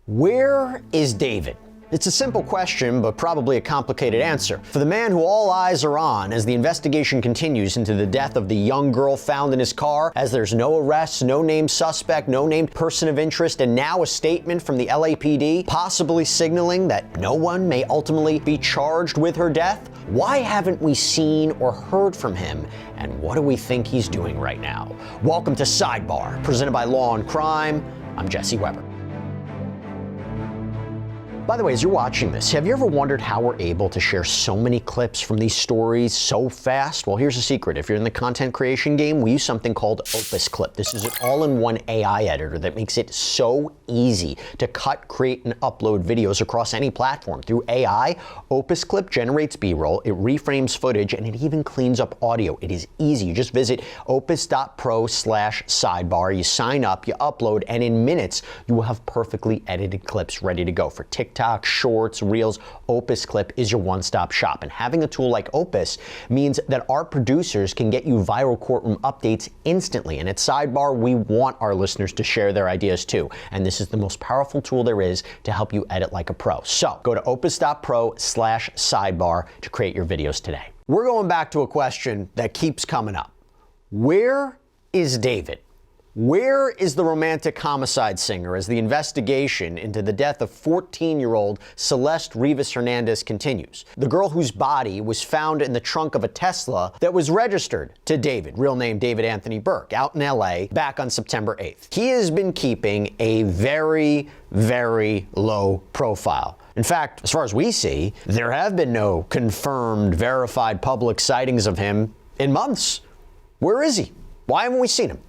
Where is David? It's a simple question, but probably a complicated answer. For the man who all eyes are on as the investigation continues into the death of the young girl found in his car, as there's no arrests, no named suspect, no named person of interest, and now a statement from the LAPD possibly signaling that no one may ultimately be charged with her death. Why haven't we seen or heard from him? And what do we think he's doing right now? Welcome to Sidebar, presented by Law&Crime. I'm Jesse Weber. By the way, as you're watching this, have you ever wondered how we're able to share so many clips from these stories so fast? Well, here's a secret. If you're in the content creation game, we use something called Opus Clip. This is an all-in-one AI editor that makes it so easy to cut, create, and upload videos across any platform. Through AI, Opus Clip generates B-roll, it reframes footage, and it even cleans up audio. It is easy. You just visit opus.pro/sidebar, you sign up, you upload, and in minutes, you will have perfectly edited clips ready to go for TikTok, Shorts, Reels. Opus Clip is your one-stop shop. And having a tool like Opus means that our producers can get you viral courtroom updates instantly. And at Sidebar, we want our listeners to share their ideas too. And this is the most powerful tool there is to help you edit like a pro. So go to opus.pro/sidebar to create your videos today. We're going back to a question that keeps coming up. Where is David? Where is the romantic homicide singer as the investigation into the death of 14-year-old Celeste Rivas Hernandez continues? The girl whose body was found in the trunk of a Tesla that was registered to David, real name David Anthony Burke, out in LA back on September 8th. He has been keeping a very, very low profile. In fact, as far as we see, there have been no confirmed, verified public sightings of him in months. Where is he? Why haven't we seen him?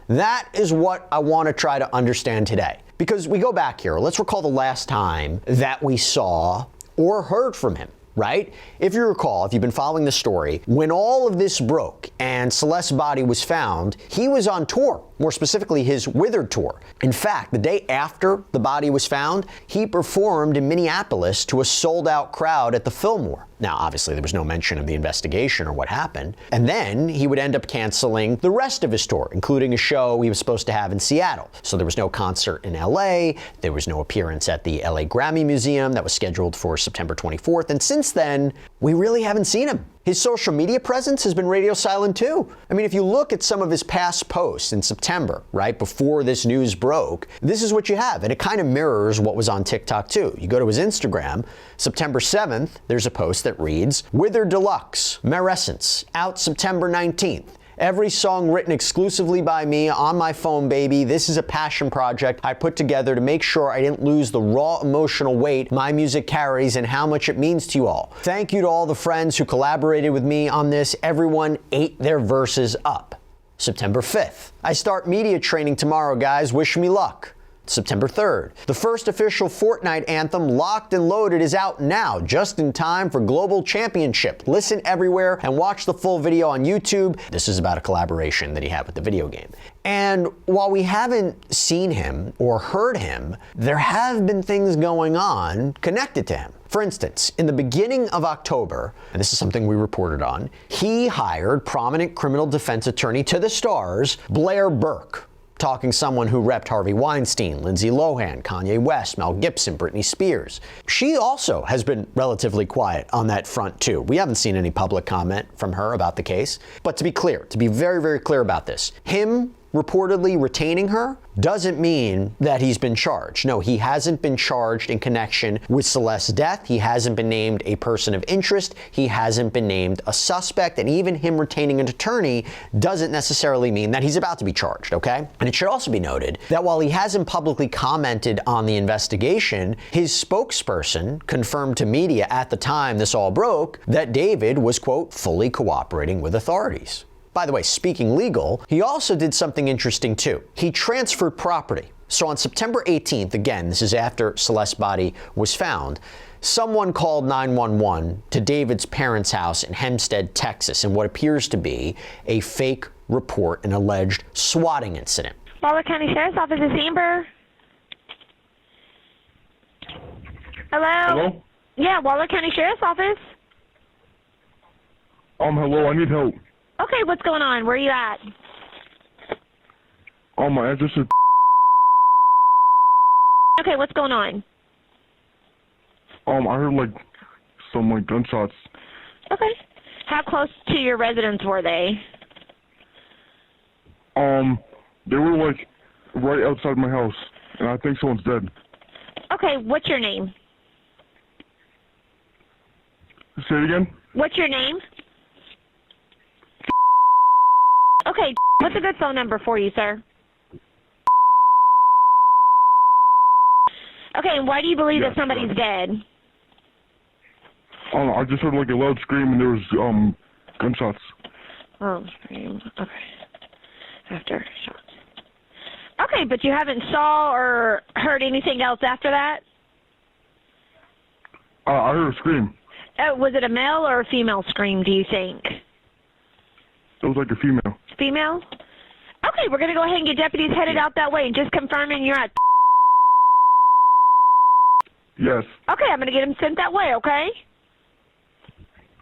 That is what I want to try to understand today. Because we go back here, let's recall the last time that we saw or heard from him, right? If you recall, if you've been following the story, when all of this broke and Celeste's body was found, he was on tour, more specifically his Withered tour. In fact, the day after the body was found, he performed in Minneapolis to a sold-out crowd at the Fillmore. Now, obviously, there was no mention of the investigation or what happened. And then he would end up canceling the rest of his tour, including a show he was supposed to have in Seattle. So there was no concert in LA. There was no appearance at the LA Grammy Museum that was scheduled for September 24th. And since then, we really haven't seen him. His social media presence has been radio silent too. I mean, if you look at some of his past posts in September, right before this news broke, this is what you have. And it kind of mirrors what was on TikTok too. You go to his Instagram, September 7th, there's a post that reads, Withered Deluxe, Merescence, out September 19th. Every song written exclusively by me on my phone, baby. This is a passion project I put together to make sure I didn't lose the raw emotional weight my music carries and how much it means to you all. Thank you to all the friends who collaborated with me on this. Everyone ate their verses up. September 5th. I start media training tomorrow, guys. Wish me luck. September 3rd. The first official Fortnite anthem, Locked and Loaded, is out now, just in time for Global Championship. Listen everywhere and watch the full video on YouTube. This is about a collaboration that he had with the video game. And while we haven't seen him or heard him, there have been things going on connected to him. For instance, in the beginning of October, and this is something we reported on, he hired prominent criminal defense attorney to the stars, Blair Burke. Talking someone who repped Harvey Weinstein, Lindsay Lohan, Kanye West, Mel Gibson, Britney Spears. She also has been relatively quiet on that front too. We haven't seen any public comment from her about the case. But to be clear, to be very, very clear about this, him reportedly retaining her doesn't mean that he's been charged. No, he hasn't been charged in connection with Celeste's death. He hasn't been named a person of interest. He hasn't been named a suspect. And even him retaining an attorney doesn't necessarily mean that he's about to be charged, okay? And it should also be noted that while he hasn't publicly commented on the investigation, his spokesperson confirmed to media at the time this all broke that David was, quote, fully cooperating with authorities. By the way, speaking legal, he also did something interesting too. He transferred property. So on September 18th, again, this is after Celeste's body was found, someone called 911 to David's parents' house in Hempstead, Texas, in what appears to be a fake report, an alleged swatting incident. Waller County Sheriff's Office is Amber. Hello? Hello? Yeah, Waller County Sheriff's Office. Hello, I need help. Okay, what's going on? Where are you at? My address is Okay, what's going on? I heard some gunshots. Okay. How close to your residence were they? They were right outside my house, and I think someone's dead. Okay, what's your name? Say it again? What's your name? Okay, what's a good phone number for you, sir? Okay, and why do you believe that somebody's dead? I just heard a loud scream, and there was gunshots. Oh, scream. Okay. After shots. Okay, but you haven't saw or heard anything else after that? I heard a scream. Was it a male or a female scream, do you think? It was a female. Female? Okay, we're going to go ahead and get deputies headed out that way and just confirming you're at... Yes. Okay, I'm going to get them sent that way, okay?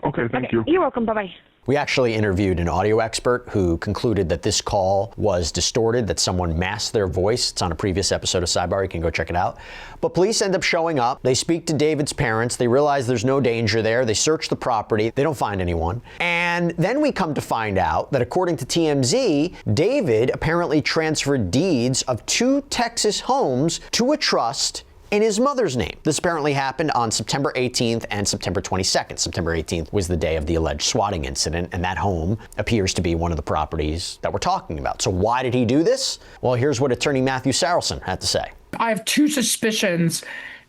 Okay, thank you. You're welcome. Bye-bye. We actually interviewed an audio expert who concluded that this call was distorted, that someone masked their voice. It's on a previous episode of Sidebar. You can go check it out. But police end up showing up. They speak to David's parents. They realize there's no danger there. They search the property. They don't find anyone. And then we come to find out that according to TMZ, David apparently transferred deeds of 2 Texas homes to a trust in his mother's name. This apparently happened on September 18th and September 22nd. September 18th was the day of the alleged swatting incident, and that home appears to be one of the properties that we're talking about. So why did he do this? Well, here's what attorney Matthew Sarelson had to say. I have 2 suspicions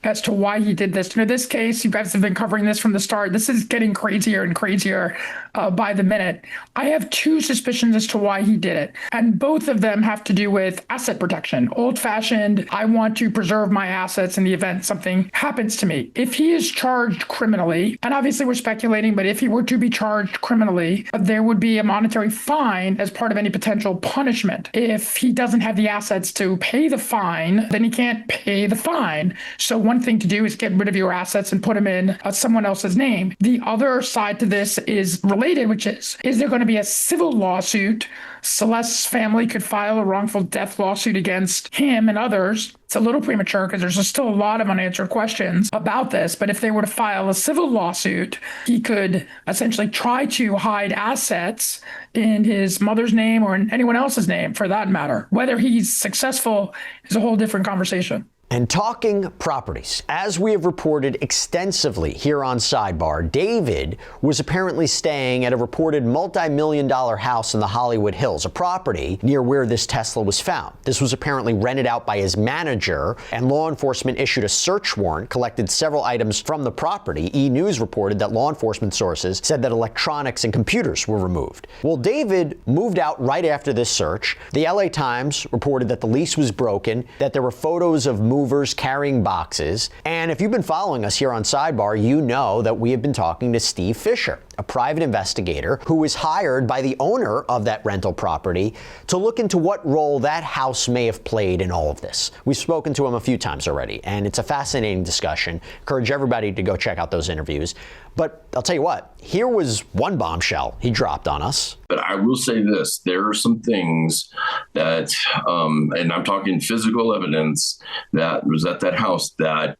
as to why he did this. This case, you guys have been covering this from the start. This is getting crazier and crazier by the minute. I have 2 suspicions as to why he did it. And both of them have to do with asset protection. Old-fashioned, I want to preserve my assets in the event something happens to me. If he is charged criminally, and obviously we're speculating, but if he were to be charged criminally, there would be a monetary fine as part of any potential punishment. If he doesn't have the assets to pay the fine, then he can't pay the fine. So one thing to do is get rid of your assets and put them in someone else's name. The other side to this is related, which is there going to be a civil lawsuit? Celeste's family could file a wrongful death lawsuit against him and others. It's a little premature because there's still a lot of unanswered questions about this. But if they were to file a civil lawsuit, he could essentially try to hide assets in his mother's name or in anyone else's name for that matter. Whether he's successful is a whole different conversation. And talking properties, as we have reported extensively here on Sidebar, David was apparently staying at a reported multi-million-dollar house in the Hollywood Hills, a property near where this Tesla was found. This was apparently rented out by his manager, and law enforcement issued a search warrant, collected several items from the property. E! News reported that law enforcement sources said that electronics and computers were removed. Well, David moved out right after this search. The LA Times reported that the lease was broken, that there were photos of movers carrying boxes. And if you've been following us here on Sidebar, you know that we have been talking to Steve Fisher, a private investigator who was hired by the owner of that rental property to look into what role that house may have played in all of this. We've spoken to him a few times already, and it's a fascinating discussion. Encourage everybody to go check out those interviews. But I'll tell you what, here was one bombshell he dropped on us. But I will say this, there are some things that, and I'm talking physical evidence, that was at that house that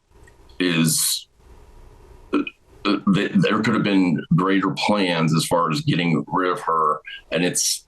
is, there could have been greater plans as far as getting rid of her. And it's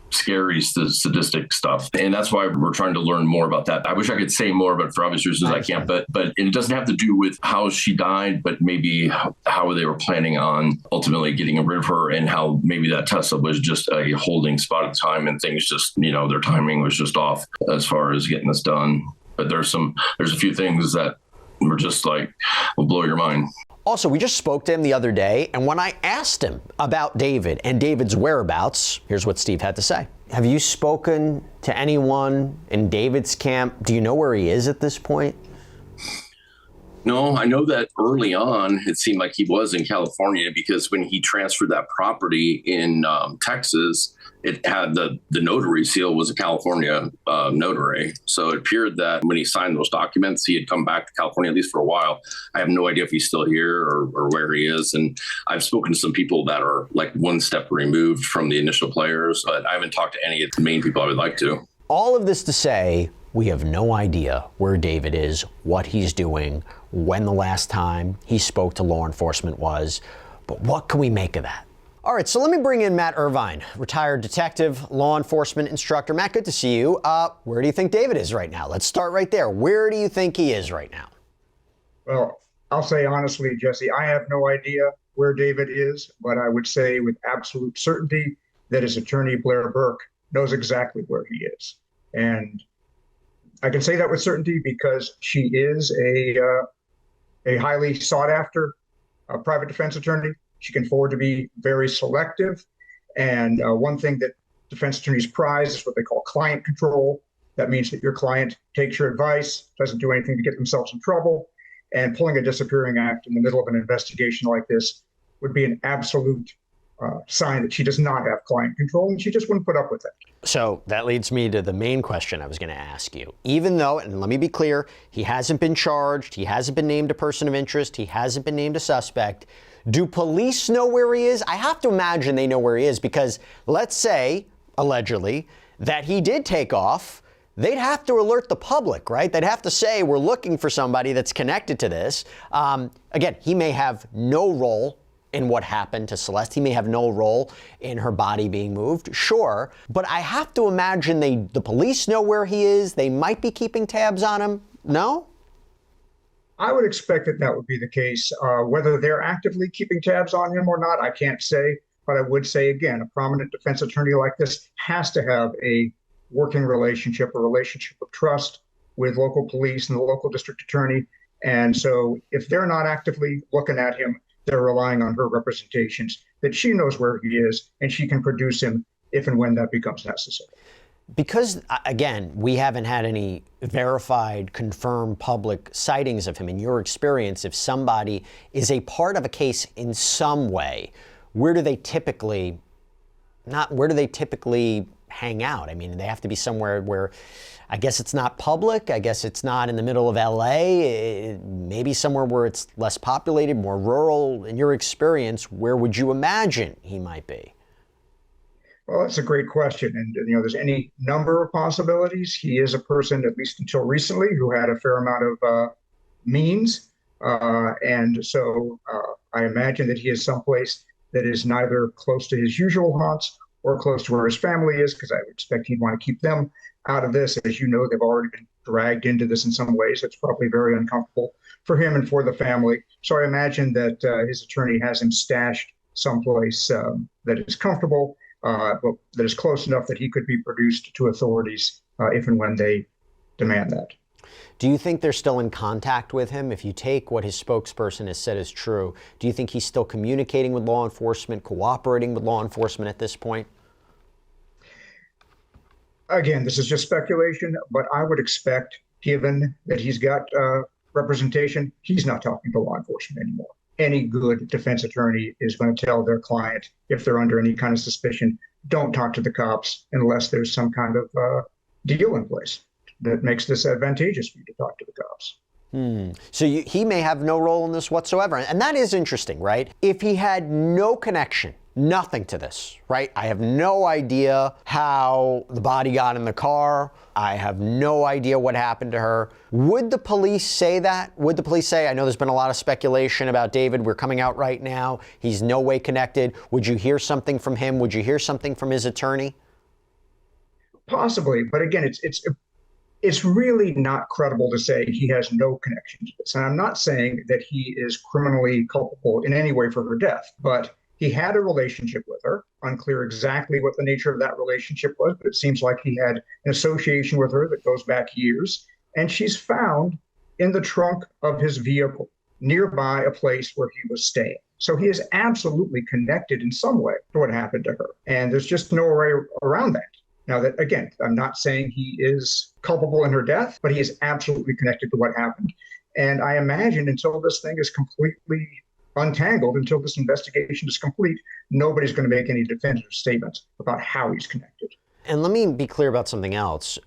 scary, sadistic stuff. And that's why we're trying to learn more about that. I wish I could say more, but for obvious reasons I can't. But it doesn't have to do with how she died, but maybe how they were planning on ultimately getting rid of her, and how maybe that Tesla was just a holding spot at the time, and things just, their timing was just off as far as getting this done. But there's a few things that were just will blow your mind. Also, we just spoke to him the other day, and when I asked him about David and David's whereabouts, here's what Steve had to say. Have you spoken to anyone in David's camp? Do you know where he is at this point? No, I know that early on, it seemed like he was in California, because when he transferred that property in Texas, it had the notary seal was a California notary. So it appeared that when he signed those documents, he had come back to California, at least for a while. I have no idea if he's still here or where he is. And I've spoken to some people that are one step removed from the initial players, but I haven't talked to any of the main people I would like to. All of this to say, We have no idea where David is, what he's doing, when the last time he spoke to law enforcement was, but what can we make of that? All right, so let me bring in Matt Irvine, retired detective, law enforcement instructor. Matt, good to see you. Where do you think David is right now? Let's start right there. Where do you think he is right now? Well, I'll say honestly, Jesse, I have no idea where David is, but I would say with absolute certainty that his attorney, Blair Burke, knows exactly where he is. And I can say that with certainty because she is a highly sought after private defense attorney. She can afford to be very selective. And one thing that defense attorneys prize is what they call client control. That means that your client takes your advice, doesn't do anything to get themselves in trouble. And pulling a disappearing act in the middle of an investigation like this would be an absolute sign that she does not have client control, and she just wouldn't put up with it. So that leads me to the main question I was going to ask you. Even though, and let me be clear, he hasn't been charged, he hasn't been named a person of interest, he hasn't been named a suspect, do police know where he is? I have to imagine they know where he is because let's say, allegedly, that he did take off. They'd have to alert the public, right? They'd have to say, we're looking for somebody that's connected to this. Again, he may have no role in what happened to Celeste. He may have no role in her body being moved, sure. But I have to imagine the police know where he is. They might be keeping tabs on him. No? I would expect that that would be the case. Whether they're actively keeping tabs on him or not, I can't say. But I would say, again, a prominent defense attorney like this has to have a working relationship, a relationship of trust with local police and the local district attorney. And so if they're not actively looking at him, they're relying on her representations that she knows where he is and she can produce him if and when that becomes necessary. Because, again, we haven't had any verified, confirmed public sightings of him. In your experience, if somebody is a part of a case in some way, where do they typically hang out? I mean, they have to be somewhere where, I guess it's not public. I guess it's not in the middle of LA. Maybe somewhere where it's less populated, more rural. In your experience, where would you imagine he might be? Well, that's a great question. And, there's any number of possibilities. He is a person, at least until recently, who had a fair amount of means. And so I imagine that he is someplace that is neither close to his usual haunts or close to where his family is, because I would expect he'd want to keep them out of this. As you know, they've already been dragged into this in some ways. It's probably very uncomfortable for him and for the family. So I imagine that his attorney has him stashed someplace that is comfortable, but that is close enough that he could be produced to authorities if and when they demand that. Do you think they're still in contact with him? If you take what his spokesperson has said is true, do you think he's still communicating with law enforcement, cooperating with law enforcement at this point? Again, this is just speculation, but I would expect, given that he's got representation, he's not talking to law enforcement anymore. Any good defense attorney is going to tell their client, if they're under any kind of suspicion, don't talk to the cops unless there's some kind of deal in place that makes this advantageous for you to talk to the cops. So he may have no role in this whatsoever. And that is interesting, right? If he had no connection, nothing to this, right? I have no idea how the body got in the car. I have no idea what happened to her. Would the police say that? Would the police say, I know there's been a lot of speculation about David. We're coming out right now. He's no way connected. Would you hear something from him? Would you hear something from his attorney? Possibly. But again, it's really not credible to say he has no connection to this. And I'm not saying that he is criminally culpable in any way for her death, but he had a relationship with her. Unclear exactly what the nature of that relationship was, but it seems like he had an association with her that goes back years. And she's found in the trunk of his vehicle nearby a place where he was staying. So he is absolutely connected in some way to what happened to her. And there's just no way around that. Now, that again, I'm not saying he is culpable in her death, but he is absolutely connected to what happened. And I imagine until this thing is completely untangled, until this investigation is complete, nobody's going to make any definitive statements about how he's connected. And let me be clear about something else.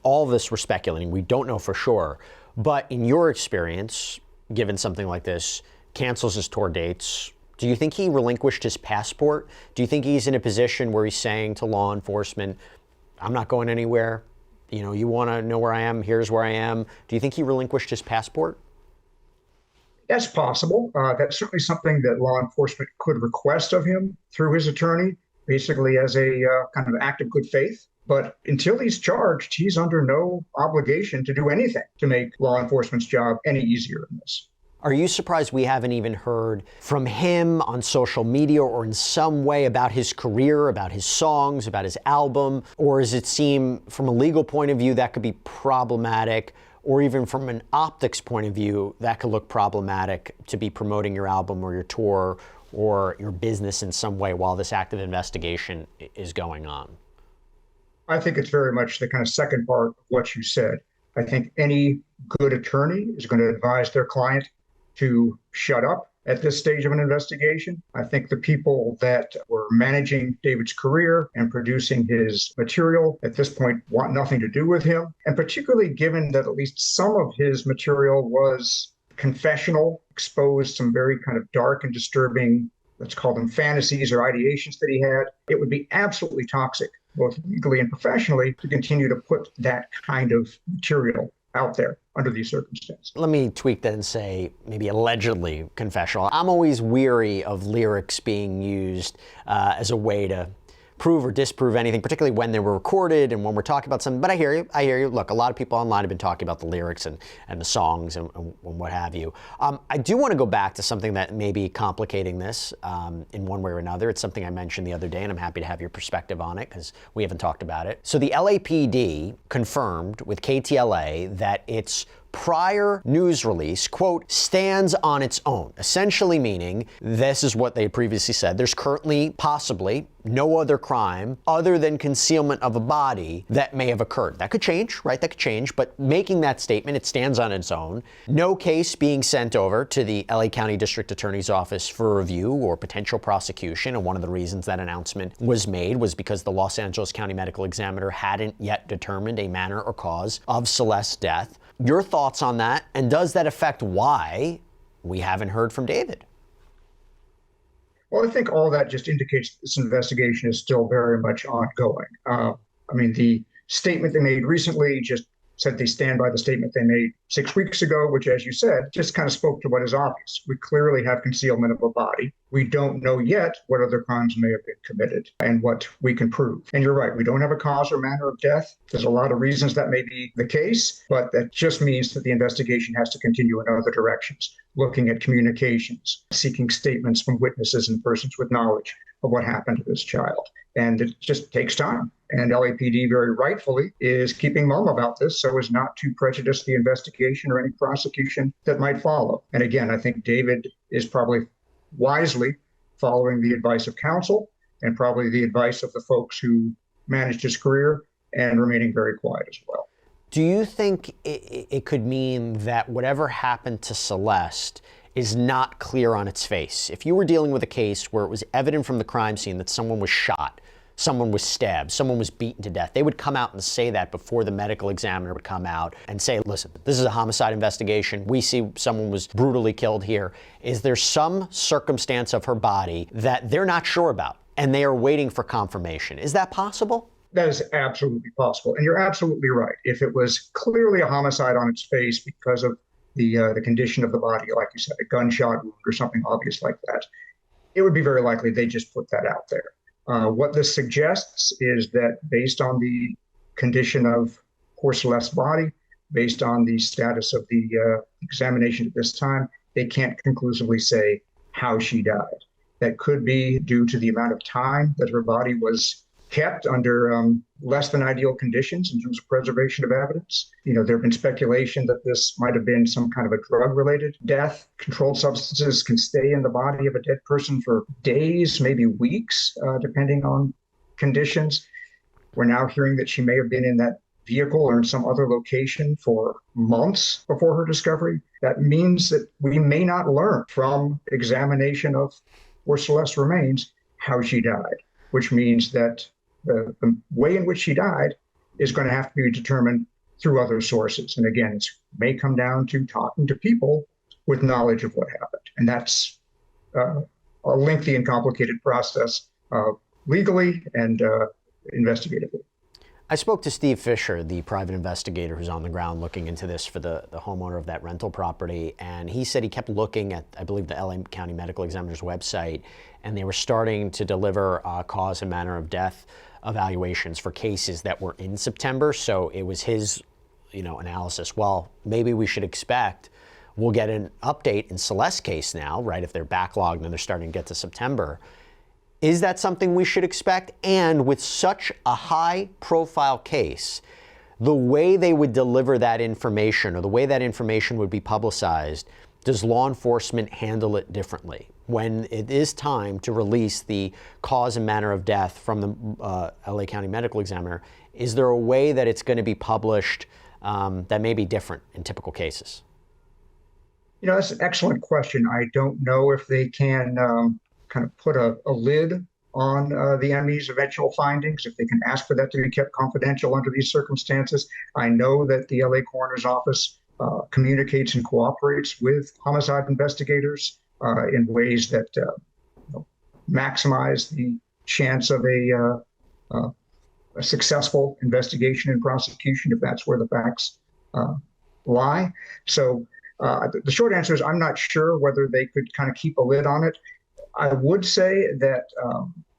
All of this we're speculating. We don't know for sure. But in your experience, given something like this, cancels his tour dates, do you think he relinquished his passport? Do you think he's in a position where he's saying to law enforcement, I'm not going anywhere, You want to know where I am, here's where I am. Do you think he relinquished his passport? That's possible. That's certainly something that law enforcement could request of him through his attorney, basically as a kind of act of good faith. But until he's charged, he's under no obligation to do anything to make law enforcement's job any easier in this. Are you surprised we haven't even heard from him on social media or in some way about his career, about his songs, about his album? Or does it seem from a legal point of view that could be problematic, or even from an optics point of view that could look problematic to be promoting your album or your tour or your business in some way while this active investigation is going on? I think it's very much the kind of second part of what you said. I think any good attorney is going to advise their client to shut up at this stage of an investigation. I think the people that were managing David's career and producing his material at this point want nothing to do with him. And particularly given that at least some of his material was confessional, exposed some very kind of dark and disturbing, let's call them fantasies or ideations that he had, it would be absolutely toxic, both legally and professionally, to continue to put that kind of material out there under these circumstances. Let me tweak that and say maybe allegedly confessional. I'm always weary of lyrics being used as a way to prove or disprove anything, particularly when they were recorded and when we're talking about something. But I hear you. Look, a lot of people online have been talking about the lyrics and the songs and what have you. I do want to go back to something that may be complicating this in one way or another. It's something I mentioned the other day, and I'm happy to have your perspective on it because we haven't talked about it. So the LAPD confirmed with KTLA that its prior news release, quote, stands on its own, essentially meaning this is what they previously said. There's currently possibly no other crime other than concealment of a body that may have occurred. That could change, right? That could change. But making that statement, it stands on its own. No case being sent over to the LA County District Attorney's Office for review or potential prosecution. And one of the reasons that announcement was made was because the Los Angeles County Medical Examiner hadn't yet determined a manner or cause of Celeste's death. Your thoughts on that, and does that affect why we haven't heard from David? Well, I think all that just indicates this investigation is still very much ongoing. The statement they made recently just said they stand by the statement they made 6 weeks ago, which, as you said, just kind of spoke to what is obvious. We clearly have concealment of a body. We don't know yet what other crimes may have been committed and what we can prove. And you're right, we don't have a cause or manner of death. There's a lot of reasons that may be the case, but that just means that the investigation has to continue in other directions, looking at communications, seeking statements from witnesses and persons with knowledge of what happened to this child. And it just takes time. And LAPD very rightfully is keeping mum about this so as not to prejudice the investigation or any prosecution that might follow. And again, I think David is probably wisely following the advice of counsel and probably the advice of the folks who managed his career and remaining very quiet as well. Do you think it could mean that whatever happened to Celeste is not clear on its face? If you were dealing with a case where it was evident from the crime scene that someone was shot, someone was stabbed, someone was beaten to death, they would come out and say that before the medical examiner would come out and say, listen, this is a homicide investigation. We see someone was brutally killed here. Is there some circumstance of her body that they're not sure about and they are waiting for confirmation? Is that possible? That is absolutely possible. And you're absolutely right. If it was clearly a homicide on its face because of the condition of the body, like you said, a gunshot wound or something obvious like that, it would be very likely they just put that out there. What this suggests is that based on the condition of poor Celeste's body, based on the status of the examination at this time, they can't conclusively say how she died. That could be due to the amount of time that her body was kept under less than ideal conditions in terms of preservation of evidence. There have been speculation that this might have been some kind of a drug-related death. Controlled substances can stay in the body of a dead person for days, maybe weeks, depending on conditions. We're now hearing that she may have been in that vehicle or in some other location for months before her discovery. That means that we may not learn from examination of where Celeste remains how she died, which means that the way in which she died is going to have to be determined through other sources. And again, it may come down to talking to people with knowledge of what happened. And that's a lengthy and complicated process legally and investigatively. I spoke to Steve Fisher, the private investigator who's on the ground looking into this for the homeowner of that rental property, and he said he kept looking at, I believe, the LA County Medical Examiner's website, and they were starting to deliver cause and manner of death evaluations for cases that were in September. So it was his, analysis. Well, maybe we should expect we'll get an update in Celeste's case now, right? If they're backlogged and they're starting to get to September. Is that something we should expect? And with such a high-profile case, the way they would deliver that information or the way that information would be publicized, does law enforcement handle it differently? When it is time to release the cause and manner of death from the LA County Medical Examiner, is there a way that it's going to be published that may be different in typical cases? That's an excellent question. I don't know if they can kind of put a lid on the ME's eventual findings, if they can ask for that to be kept confidential under these circumstances. I know that the LA Coroner's Office communicates and cooperates with homicide investigators in ways that maximize the chance of a successful investigation and prosecution, if that's where the facts lie. So the short answer is I'm not sure whether they could kind of keep a lid on it. I would say that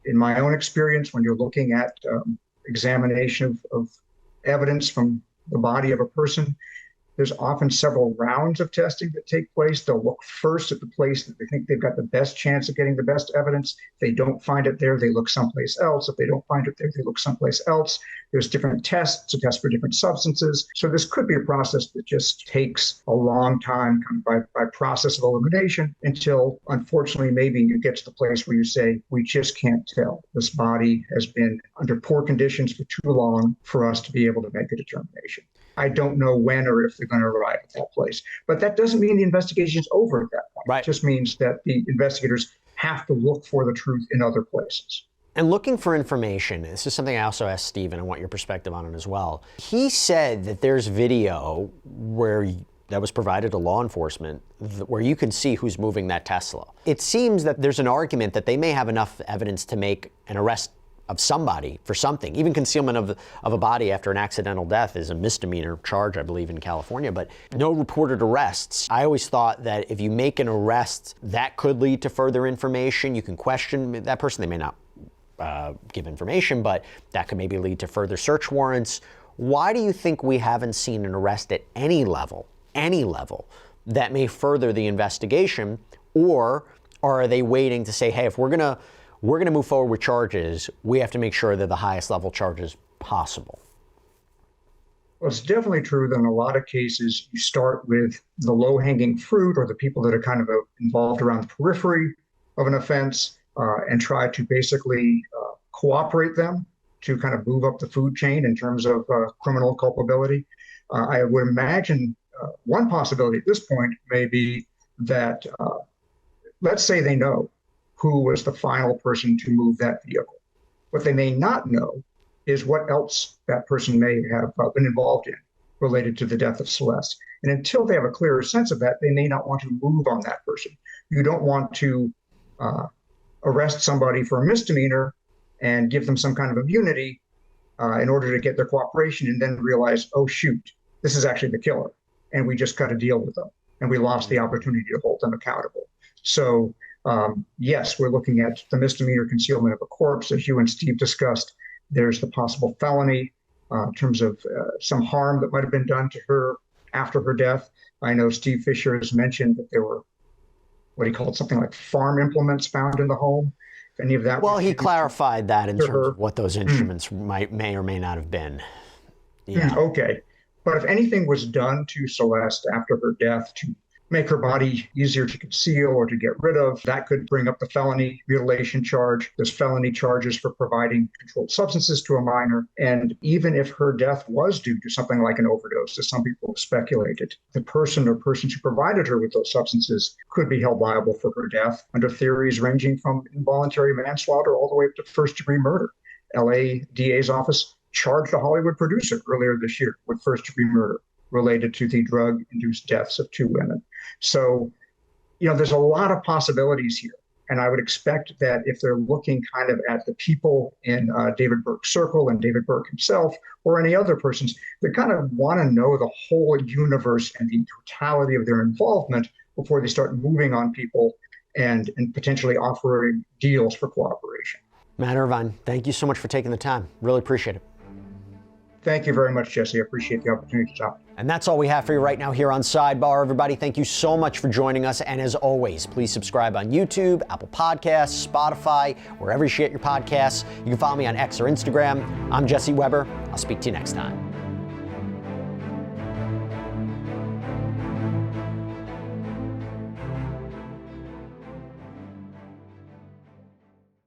in my own experience, when you're looking at examination of evidence from the body of a person, there's often several rounds of testing that take place. They'll look first at the place that they think they've got the best chance of getting the best evidence. If they don't find it there, they look someplace else. If they don't find it there, they look someplace else. There's different tests to test for different substances. So this could be a process that just takes a long time by process of elimination until, unfortunately, maybe you get to the place where you say, we just can't tell. This body has been under poor conditions for too long for us to be able to make a determination. I don't know when or if they're going to arrive at that place. But that doesn't mean the investigation is over at that point. Right. It just means that the investigators have to look for the truth in other places. And looking for information, this is something I also asked Steve, and I want your perspective on it as well. He said that there's video that was provided to law enforcement where you can see who's moving that Tesla. It seems that there's an argument that they may have enough evidence to make an arrest of somebody for something. Even concealment of a body after an accidental death is a misdemeanor charge, I believe, in California, but no reported arrests. I always thought that if you make an arrest, that could lead to further information. You can question that person. They may not give information, but that could maybe lead to further search warrants. Why do you think we haven't seen an arrest at any level, that may further the investigation? Or are they waiting to say, hey, if we're going to move forward with charges, we have to make sure they're the highest level charges possible? Well, it's definitely true that in a lot of cases, you start with the low-hanging fruit or the people that are kind of involved around the periphery of an offense and try to basically cooperate them to kind of move up the food chain in terms of criminal culpability. I would imagine one possibility at this point may be that, let's say they know who was the final person to move that vehicle. What they may not know is what else that person may have been involved in related to the death of Celeste. And until they have a clearer sense of that, they may not want to move on that person. You don't want to arrest somebody for a misdemeanor and give them some kind of immunity in order to get their cooperation and then realize, oh, shoot, this is actually the killer. And we just got to deal with them. And we lost the opportunity to hold them accountable. So yes, we're looking at the misdemeanor concealment of a corpse. As you and Steve discussed, there's the possible felony in terms of some harm that might have been done to her after her death. I know Steve Fisher has mentioned that there were what he called something like farm implements found in the home. If any of that. Well, he clarified that in terms of what those instruments may or may not have been. Yeah. Okay. But if anything was done to Celeste after her death to make her body easier to conceal or to get rid of, that could bring up the felony mutilation charge. There's felony charges for providing controlled substances to a minor. And even if her death was due to something like an overdose, as some people have speculated, the person or persons who provided her with those substances could be held liable for her death under theories ranging from involuntary manslaughter all the way up to first-degree murder. LA DA's office charged a Hollywood producer earlier this year with first-degree murder related to the drug-induced deaths of 2 women. So, there's a lot of possibilities here. And I would expect that if they're looking kind of at the people in David Berg's circle and David Berg himself or any other persons, they kind of want to know the whole universe and the totality of their involvement before they start moving on people and potentially offering deals for cooperation. Matt Irvine, thank you so much for taking the time. Really appreciate it. Thank you very much, Jesse. I appreciate the opportunity to talk. And that's all we have for you right now here on Sidebar. Everybody, thank you so much for joining us. And as always, please subscribe on YouTube, Apple Podcasts, Spotify, wherever you get your podcasts. You can follow me on X or Instagram. I'm Jesse Weber. I'll speak to you next time.